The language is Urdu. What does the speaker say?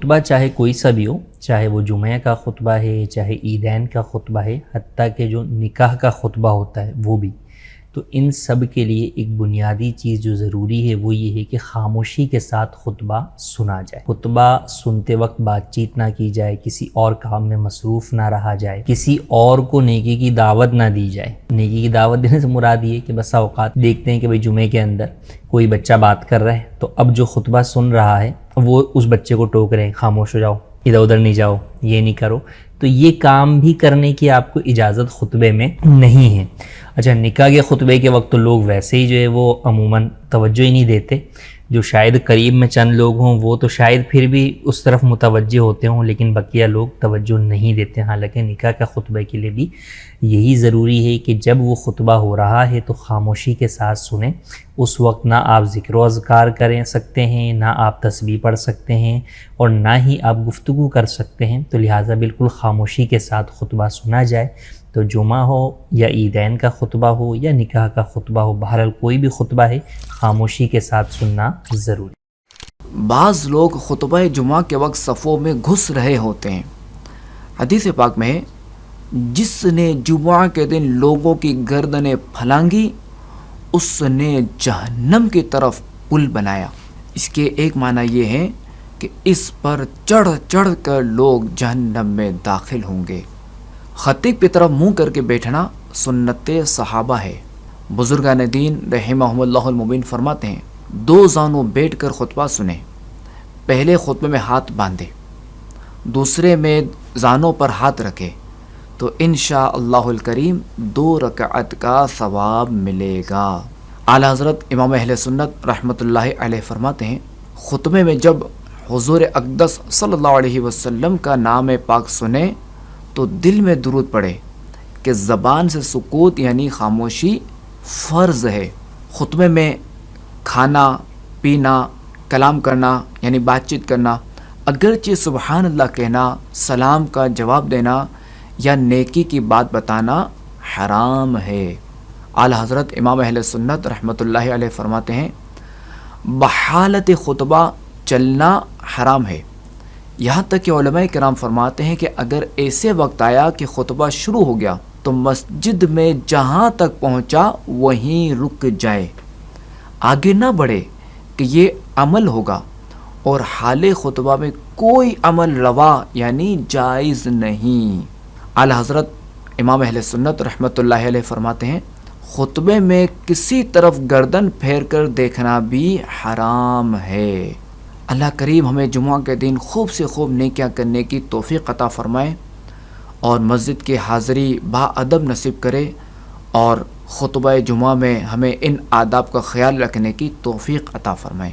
خطبہ چاہے کوئی سا بھی ہو، چاہے وہ جمعہ کا خطبہ ہے، چاہے عیدین کا خطبہ ہے، حتیٰ کہ جو نکاح کا خطبہ ہوتا ہے وہ بھی، تو ان سب کے لیے ایک بنیادی چیز جو ضروری ہے وہ یہ ہے کہ خاموشی کے ساتھ خطبہ سنا جائے۔ خطبہ سنتے وقت بات چیت نہ کی جائے، کسی اور کام میں مصروف نہ رہا جائے، کسی اور کو نیکی کی دعوت نہ دی جائے۔ نیکی کی دعوت دینے سے مراد یہ ہے کہ بسا اوقات دیکھتے ہیں کہ بھئی جمعے کے اندر کوئی بچہ بات کر رہا ہے تو اب جو خطبہ سن رہا ہے وہ اس بچے کو ٹوک رہے ہیں، خاموش ہو جاؤ، ادھر ادھر نہیں جاؤ، یہ نہیں کرو، تو یہ کام بھی کرنے کی آپ کو اجازت خطبے میں نہیں ہے۔ اچھا، نکاح کے خطبے کے وقت تو لوگ ویسے ہی جو ہے وہ عموماً توجہ ہی نہیں دیتے، جو شاید قریب میں چند لوگ ہوں وہ تو شاید پھر بھی اس طرف متوجہ ہوتے ہوں، لیکن بقیہ لوگ توجہ نہیں دیتے۔ حالانکہ نکاح کا خطبے کے لیے بھی یہی ضروری ہے کہ جب وہ خطبہ ہو رہا ہے تو خاموشی کے ساتھ سنیں۔ اس وقت نہ آپ ذکر و اذکار کریں سکتے ہیں، نہ آپ تسبیح پڑھ سکتے ہیں، اور نہ ہی آپ گفتگو کر سکتے ہیں، تو لہٰذا بالکل خاموشی کے ساتھ خطبہ سنا جائے۔ تو جمعہ ہو یا عیدین کا خطبہ ہو یا نکاح کا خطبہ ہو، بہرحال کوئی بھی خطبہ ہے خاموشی کے ساتھ سننا ضروری۔ بعض لوگ خطبہ جمعہ کے وقت صفوں میں گھس رہے ہوتے ہیں۔ حدیث پاک میں ہے، جس نے جمعہ کے دن لوگوں کی گردنیں پھلانگی اس نے جہنم کی طرف پل بنایا۔ اس کے ایک معنی یہ ہے کہ اس پر چڑھ چڑھ کر لوگ جہنم میں داخل ہوں گے۔ خطیب کی طرف منہ کر کے بیٹھنا سنت صحابہ ہے۔ بزرگان دین رحمہم اللہ المبین فرماتے ہیں، دو زانوں بیٹھ کر خطبہ سنیں، پہلے خطبے میں ہاتھ باندھے، دوسرے میں زانوں پر ہاتھ رکھے تو انشاءاللہ الکریم 2 رکعت کا ثواب ملے گا۔ اعلیٰ حضرت امام اہل سنت رحمۃ اللہ علیہ فرماتے ہیں، خطبے میں جب حضور اقدس صلی اللہ علیہ وسلم کا نام پاک سنیں تو دل میں درود پڑھے کہ زبان سے سکوت یعنی خاموشی فرض ہے۔ خطبے میں کھانا پینا، کلام کرنا یعنی بات چیت کرنا، اگرچہ سبحان اللہ کہنا، سلام کا جواب دینا یا نیکی کی بات بتانا حرام ہے۔ اعلیٰ حضرت امام اہل سنت رحمۃ اللہ علیہ فرماتے ہیں، بحالت خطبہ چلنا حرام ہے۔ یہاں تک کہ علماء کرام فرماتے ہیں کہ اگر ایسے وقت آیا کہ خطبہ شروع ہو گیا تو مسجد میں جہاں تک پہنچا وہیں رک جائے، آگے نہ بڑھے کہ یہ عمل ہوگا، اور حال خطبہ میں کوئی عمل روا یعنی جائز نہیں۔ اعلیٰ حضرت امام اہل سنت رحمۃ اللہ علیہ فرماتے ہیں، خطبے میں کسی طرف گردن پھیر کر دیکھنا بھی حرام ہے۔ اللہ کریم ہمیں جمعہ کے دن خوب سے خوب نیکیاں کرنے کی توفیق عطا فرمائے، اور مسجد کی حاضری با ادب نصیب کرے، اور خطبہ جمعہ میں ہمیں ان آداب کا خیال رکھنے کی توفیق عطا فرمائے۔